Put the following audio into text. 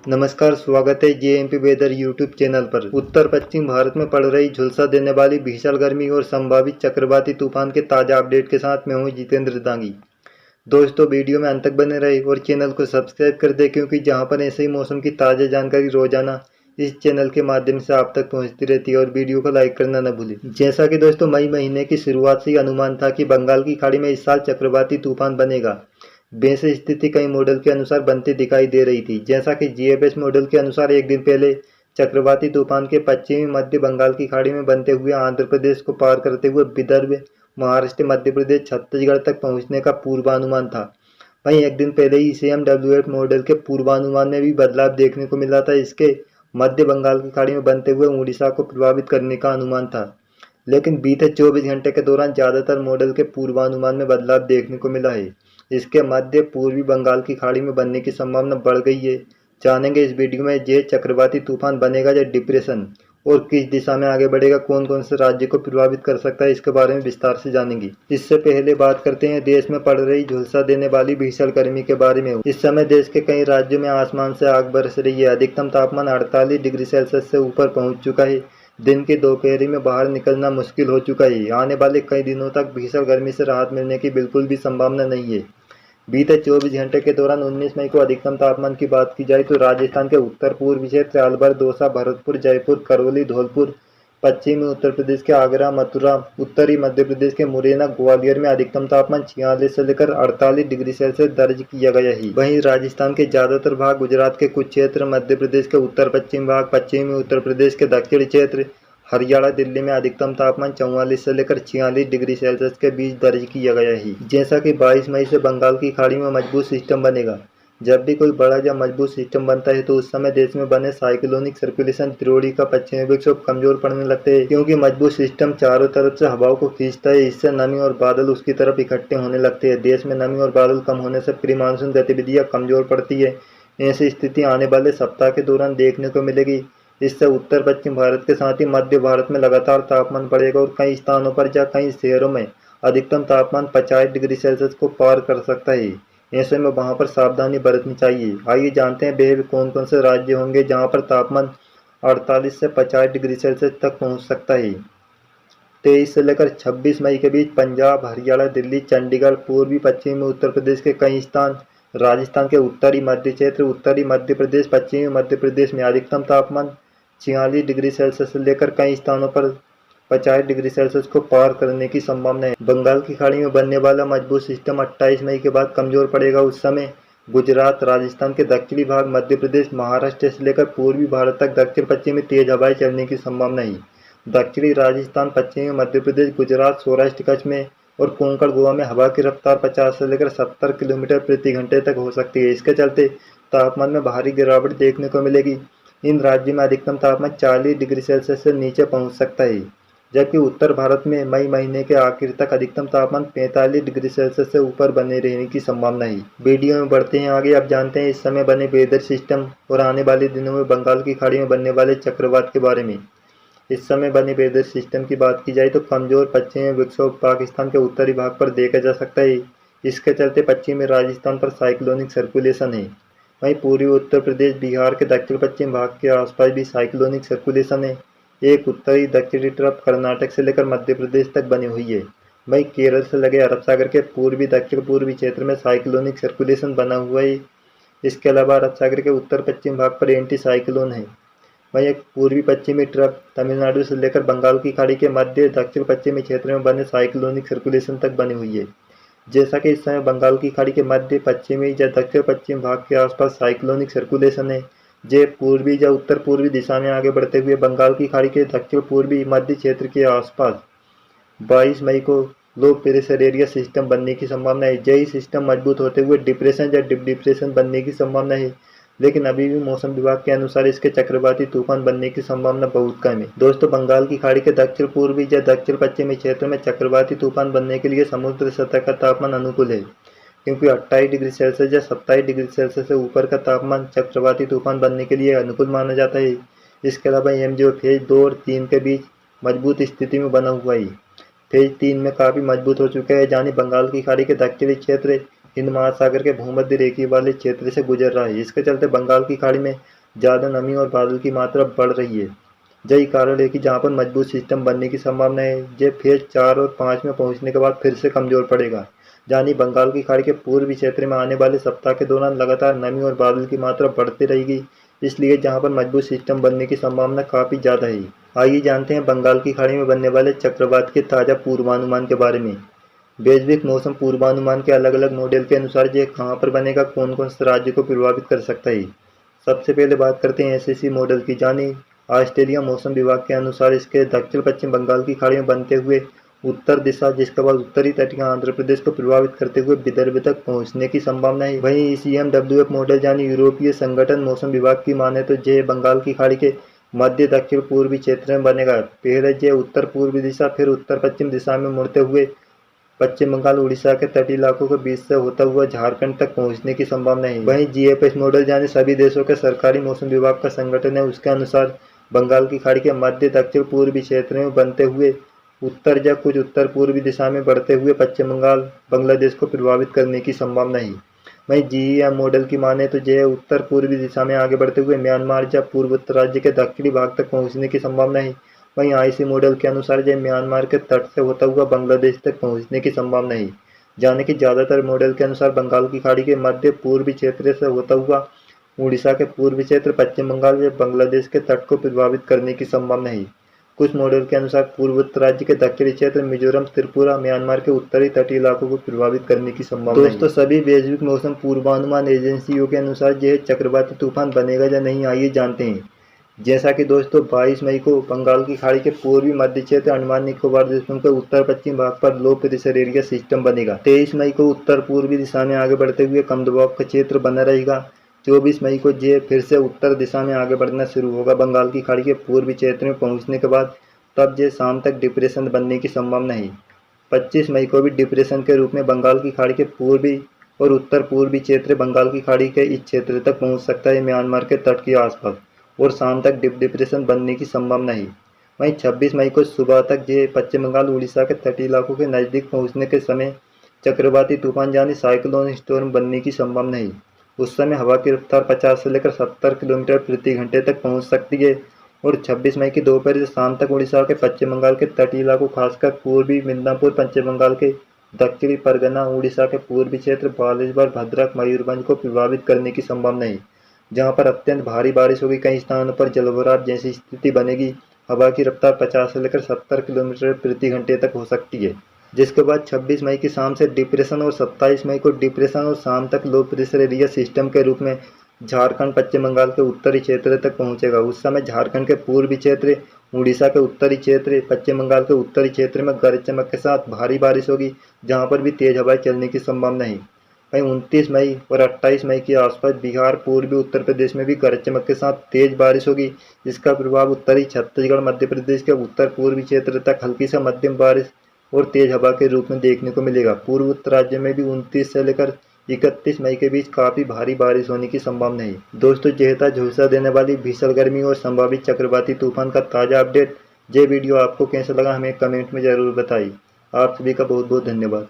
नमस्कार, स्वागत है जेएमपी वेदर यूट्यूब चैनल पर। उत्तर पश्चिम भारत में पड़ रही झुलसा देने वाली भीषण गर्मी और संभावित चक्रवाती तूफान के ताज़ा अपडेट के साथ मैं हूं जितेंद्र दांगी। दोस्तों, वीडियो में अंत तक बने रहे और चैनल को सब्सक्राइब कर दें, क्योंकि जहां पर ऐसे ही मौसम की ताज़ा जानकारी रोजाना इस चैनल के माध्यम से आप तक पहुंचती रहती है। और वीडियो को लाइक करना न भूलें। जैसा कि दोस्तों, मई महीने की शुरुआत से ही अनुमान था कि बंगाल की खाड़ी में इस साल चक्रवाती तूफान बनेगा। वैसे स्थिति कई मॉडल के अनुसार बनती दिखाई दे रही थी। जैसा कि जीएफएस मॉडल के अनुसार एक दिन पहले चक्रवाती तूफान के पश्चिमी मध्य बंगाल की खाड़ी में बनते हुए आंध्र प्रदेश को पार करते हुए विदर्भ, महाराष्ट्र, मध्य प्रदेश, छत्तीसगढ़ तक पहुंचने का पूर्वानुमान था। वहीं एक दिन पहले ही CMWF मॉडल के पूर्वानुमान में भी बदलाव देखने को मिला था। इसके मध्य बंगाल की खाड़ी में बनते हुए उड़ीसा को प्रभावित करने का अनुमान था, लेकिन बीते 24 घंटे के दौरान ज़्यादातर मॉडल के पूर्वानुमान में बदलाव देखने को मिला है। इसके मध्य पूर्वी बंगाल की खाड़ी में बनने की संभावना बढ़ गई है। जानेंगे इस वीडियो में ये चक्रवाती तूफान बनेगा या डिप्रेशन, और किस दिशा में आगे बढ़ेगा, कौन कौन से राज्य को प्रभावित कर सकता है, इसके बारे में विस्तार से जानेंगे। इससे पहले बात करते हैं देश में पड़ रही झुलसा देने वाली भीषण गर्मी के बारे में। इस समय देश के कई राज्यों में आसमान से आग बरस रही है। अधिकतम तापमान 48 डिग्री सेल्सियस से ऊपर पहुंच चुका है। दिन की दोपहरी में बाहर निकलना मुश्किल हो चुका है। आने वाले कई दिनों तक भीषण गर्मी से राहत मिलने की बिल्कुल भी संभावना नहीं है। बीते 24 घंटे के दौरान 19 मई को अधिकतम तापमान की बात की जाए तो राजस्थान के उत्तर पूर्वी क्षेत्र अलवर, दौसा, भरतपुर, जयपुर, करौली, धौलपुर, पश्चिमी उत्तर प्रदेश के आगरा, मथुरा, उत्तरी मध्य प्रदेश के मुरैना, ग्वालियर में अधिकतम तापमान 46 से लेकर 48 डिग्री सेल्सियस दर्ज किया गया है। वहीं राजस्थान के ज्यादातर भाग, गुजरात के कुछ क्षेत्र, मध्य प्रदेश के उत्तर पश्चिम भाग, पश्चिमी उत्तर प्रदेश के दक्षिणी क्षेत्र, हरियाणा, दिल्ली में अधिकतम तापमान 44 से लेकर 46 डिग्री सेल्सियस के बीच दर्ज किया गया है। जैसा कि 22 मई से बंगाल की खाड़ी में मजबूत सिस्टम बनेगा। जब भी कोई बड़ा या मजबूत सिस्टम बनता है तो उस समय देश में बने साइक्लोनिक सर्कुलेशन त्रिकोणी का पश्चिमी विक्षोभ कमजोर पड़ने लगते हैं, क्योंकि मजबूत सिस्टम चारों तरफ से हवाओं को खींचता है। इससे नमी और बादल उसकी तरफ इकट्ठे होने लगते हैं। देश में नमी और बादल कम होने से प्री मानसून गतिविधियां कमजोर पड़ती है। ऐसी स्थिति आने वाले सप्ताह के दौरान देखने को मिलेगी। इससे उत्तर पश्चिम भारत के साथ ही मध्य भारत में लगातार तापमान बढ़ेगा और कई स्थानों पर या कई शहरों में अधिकतम तापमान 50 डिग्री सेल्सियस को पार कर सकता है। ऐसे में वहां पर सावधानी बरतनी चाहिए। आइए जानते हैं वे कौन कौन से राज्य होंगे जहां पर तापमान 48 से 50 डिग्री सेल्सियस तक पहुंच सकता है। 23 से लेकर 26 मई के बीच पंजाब, हरियाणा, दिल्ली, चंडीगढ़, पूर्वी पश्चिमी उत्तर प्रदेश के कई स्थान, राजस्थान के उत्तरी मध्य क्षेत्र, उत्तरी मध्य प्रदेश, पश्चिमी मध्य प्रदेश में अधिकतम तापमान 46 डिग्री सेल्सियस से लेकर कई स्थानों पर 50 डिग्री सेल्सियस को पार करने की संभावना है। बंगाल की खाड़ी में बनने वाला मजबूत सिस्टम 28 मई के बाद कमजोर पड़ेगा। उस समय गुजरात, राजस्थान के दक्षिणी भाग, मध्य प्रदेश, महाराष्ट्र से लेकर पूर्वी भारत तक दक्षिण पश्चिम में तेज हवाएं चलने की संभावना है। दक्षिणी राजस्थान, पश्चिमी मध्य प्रदेश, गुजरात, सौराष्ट्र, कच्छ में और कोंकण, गोवा में हवा की रफ्तार 50 से लेकर 70 किलोमीटर प्रति घंटे तक हो सकती है। इसके चलते तापमान में भारी गिरावट देखने को मिलेगी। इन राज्यों में अधिकतम तापमान 40 डिग्री सेल्सियस से नीचे पहुंच सकता है, जबकि उत्तर भारत में मई महीने के आखिर तक अधिकतम तापमान 45 डिग्री सेल्सियस से ऊपर बने रहने की संभावना है। वीडियो में बढ़ते हैं आगे। अब जानते हैं इस समय बने वेदर सिस्टम और आने वाले दिनों में बंगाल की खाड़ी में बनने वाले चक्रवात के बारे में। इस समय बने वेदर सिस्टम की बात की जाए तो कमजोर पश्चिमी विक्षोभ पाकिस्तान के उत्तरी भाग पर देखा जा सकता है। इसके चलते पश्चिमी राजस्थान पर साइक्लोनिक सर्कुलेशन है। वहीं पूर्वी उत्तर प्रदेश, बिहार के दक्षिण पश्चिम भाग के आसपास भी साइक्लोनिक सर्कुलेशन है। एक उत्तरी दक्षिणी तरफ कर्नाटक से लेकर मध्य प्रदेश तक बनी हुई है। वहीं केरल से लगे अरब सागर के पूर्वी दक्षिण पूर्वी क्षेत्र में साइक्लोनिक सर्कुलेशन बना हुआ है। इसके अलावा अरब सागर के उत्तर पश्चिम भाग पर एंटी साइक्लोन है। वहीं एक पूर्वी पश्चिमी तरफ तमिलनाडु से लेकर बंगाल की खाड़ी के मध्य दक्षिण पश्चिमी क्षेत्र में बने साइक्लोनिक सर्कुलेशन तक बनी हुई है। जैसा कि इस समय बंगाल की खाड़ी के मध्य पश्चिमी या दक्षिण पश्चिम भाग के आसपास साइक्लोनिक सर्कुलेशन है, जे पूर्वी या उत्तर पूर्वी दिशा में आगे बढ़ते हुए बंगाल की खाड़ी के दक्षिण पूर्वी मध्य क्षेत्र के आसपास 22 मई को लो प्रेशर एरिया सिस्टम बनने की संभावना है। यही सिस्टम मजबूत होते हुए डिप्रेशन या डिप डिप्रेशन बनने की संभावना है, लेकिन अभी भी मौसम विभाग के अनुसार इसके चक्रवाती तूफान बनने की संभावना बहुत कम है। दोस्तों, बंगाल की खाड़ी के दक्षिण पूर्वी या दक्षिण पश्चिमी क्षेत्र में चक्रवाती तूफान बनने के लिए समुद्र सतह का तापमान अनुकूल है, क्योंकि 28 डिग्री सेल्सियस या 27 डिग्री सेल्सियस से ऊपर का तापमान चक्रवाती तूफान बनने के लिए अनुकूल माना जाता है। इसके अलावा एमजीओ फेज 2 और 3 के बीच मजबूत स्थिति में बना हुआ है। फेज 3 में काफ़ी मजबूत हो चुका है, यानी बंगाल की खाड़ी के दक्षिणी क्षेत्र हिंद महासागर के भूमध्य रेखीय वाले क्षेत्र से गुजर रहा है। इसके चलते बंगाल की खाड़ी में ज़्यादा नमी और बादल की मात्रा बढ़ रही है। यही कारण है कि जहाँ पर मजबूत सिस्टम बनने की संभावना है, ये फेज 4 और 5 में पहुँचने के बाद फिर से कमजोर पड़ेगा। यानी बंगाल की खाड़ी के पूर्वी क्षेत्र में आने वाले सप्ताह के दौरान लगातार नमी और बादल की मात्रा बढ़ती रहेगी, इसलिए जहाँ पर मजबूत सिस्टम बनने की संभावना काफ़ी ज़्यादा है। आइए जानते हैं बंगाल की खाड़ी में बनने वाले चक्रवात के ताज़ा पूर्वानुमान के बारे में। वैश्विक मौसम पूर्वानुमान के अलग अलग मॉडल के अनुसार ये कहाँ पर बनेगा, कौन कौन से राज्य को प्रभावित कर सकता है। सबसे पहले बात करते हैं एसएससी मॉडल की। जानी ऑस्ट्रेलिया मौसम विभाग के अनुसार इसके दक्षिण पश्चिम बंगाल की खाड़ी में बनते हुए उत्तर दिशा, जिसके बाद उत्तरी तटीय आंध्र प्रदेश को प्रभावित करते हुए विदर्भ तक पहुंचने की संभावना है। वहीं ECMWF मॉडल यानी यूरोपीय संगठन मौसम विभाग की माने तो ये बंगाल की खाड़ी के मध्य दक्षिण पूर्वी क्षेत्र में बनेगा। पहले ये उत्तर पूर्वी दिशा फिर उत्तर पश्चिम दिशा में मुड़ते हुए पश्चिम बंगाल उड़ीसा के तटीय इलाकों के बीच से होता हुआ झारखंड तक पहुंचने की संभावना है। वहीं GFS मॉडल यानी सभी देशों के सरकारी मौसम विभाग का संगठन है, उसके अनुसार बंगाल की खाड़ी के मध्य दक्षिण पूर्वी क्षेत्र में बनते हुए उत्तर या कुछ उत्तर पूर्वी दिशा में बढ़ते हुए पश्चिम बंगाल बांग्लादेश को प्रभावित करने की संभावना है। वहीं GEM मॉडल की माने तो यह उत्तर पूर्वी दिशा में आगे बढ़ते हुए म्यांमार या पूर्वोत्तर राज्य के दक्षिणी भाग तक पहुंचने की संभावना है। वहीं IC मॉडल के अनुसार यह म्यांमार के तट से होता हुआ बांग्लादेश तक पहुंचने की संभावना है। जाने कि ज़्यादातर मॉडल के अनुसार बंगाल की खाड़ी के मध्य पूर्वी क्षेत्र से होता हुआ उड़ीसा के पूर्वी क्षेत्र, पश्चिम बंगाल या बांग्लादेश के तट को प्रभावित करने की संभावना है। कुछ मॉडल के अनुसार पूर्वोत्तर राज्य के दक्षिणी क्षेत्र, मिजोरम, त्रिपुरा, म्यांमार के उत्तरी तटीय इलाकों को प्रभावित करने की संभावना है। दोस्तों, सभी वैश्विक मौसम पूर्वानुमान एजेंसियों के अनुसार यह चक्रवाती तूफान बनेगा या नहीं, आइए जानते हैं। जैसा कि दोस्तों 22 मई को बंगाल की खाड़ी के पूर्वी मध्य क्षेत्र अंडमान निकोबार द्वीपों के उत्तर पश्चिम भाग पर लो प्रेशर एरिया सिस्टम बनेगा। 23 मई को उत्तर पूर्वी दिशा में आगे बढ़ते हुए कम दबाव का क्षेत्र बना रहेगा। 24 मई को ये फिर से उत्तर दिशा में आगे बढ़ना शुरू होगा बंगाल की खाड़ी के पूर्वी क्षेत्र में पहुंचने के बाद, तब ये शाम तक डिप्रेशन बनने की संभावना है। 25 मई को भी डिप्रेशन के रूप में बंगाल की खाड़ी के पूर्वी और उत्तर पूर्वी क्षेत्र बंगाल की खाड़ी के इस क्षेत्र तक पहुंच सकता है म्यांमार के तट के आसपास, और शाम तक डिप्रेशन बनने की संभावना है। वहीं 26 मई को सुबह तक ये पश्चिम बंगाल उड़ीसा के तटीय इलाकों के नज़दीक पहुंचने के समय चक्रवाती तूफान यानी साइक्लोन स्टॉर्म बनने की संभावना है। उस समय हवा की रफ्तार 50 से लेकर 70 किलोमीटर प्रति घंटे तक पहुंच सकती है। और 26 मई की दोपहर से शाम तक उड़ीसा के पश्चिम बंगाल के तटीय इलाकों, खासकर पूर्वी मिदनापुर, पश्चिम बंगाल के दक्षिणी परगना, उड़ीसा के पूर्वी क्षेत्र, बालेश्वर, भद्रक, मयूरभंज को प्रभावित करने की संभावना है, जहां पर अत्यंत भारी बारिश होगी। कई स्थानों पर जलभराव जैसी स्थिति बनेगी। हवा की रफ्तार 50 से लेकर 70 किलोमीटर प्रति घंटे तक हो सकती है। जिसके बाद 26 मई की शाम से डिप्रेशन और 27 मई को डिप्रेशन और शाम तक लो प्रेशर एरिया सिस्टम के रूप में झारखंड, पश्चिम बंगाल के उत्तरी क्षेत्र तक पहुंचेगा। उस समय झारखंड के पूर्वी क्षेत्र, उड़ीसा के उत्तरी क्षेत्र, पश्चिम बंगाल के उत्तरी क्षेत्र में गरज चमक के साथ भारी बारिश होगी, जहां पर भी तेज हवाएं चलने की संभावना है। वहीं 29 मई और 28 मई के आसपास बिहार, पूर्वी उत्तर प्रदेश में भी गरज चमक के साथ तेज बारिश होगी, जिसका प्रभाव उत्तरी छत्तीसगढ़, मध्य प्रदेश के उत्तर पूर्वी क्षेत्र तक हल्की से मध्यम बारिश और तेज हवा के रूप में देखने को मिलेगा। पूर्व उत्तर राज्य में भी 29 से लेकर 31 मई के बीच काफ़ी भारी बारिश होने की संभावना है। दोस्तों, यह था झुलसा देने वाली भीषण गर्मी और संभावित चक्रवाती तूफान का ताज़ा अपडेट। ये वीडियो आपको कैसा लगा हमें कमेंट में ज़रूर बताइए। आप सभी का बहुत बहुत धन्यवाद।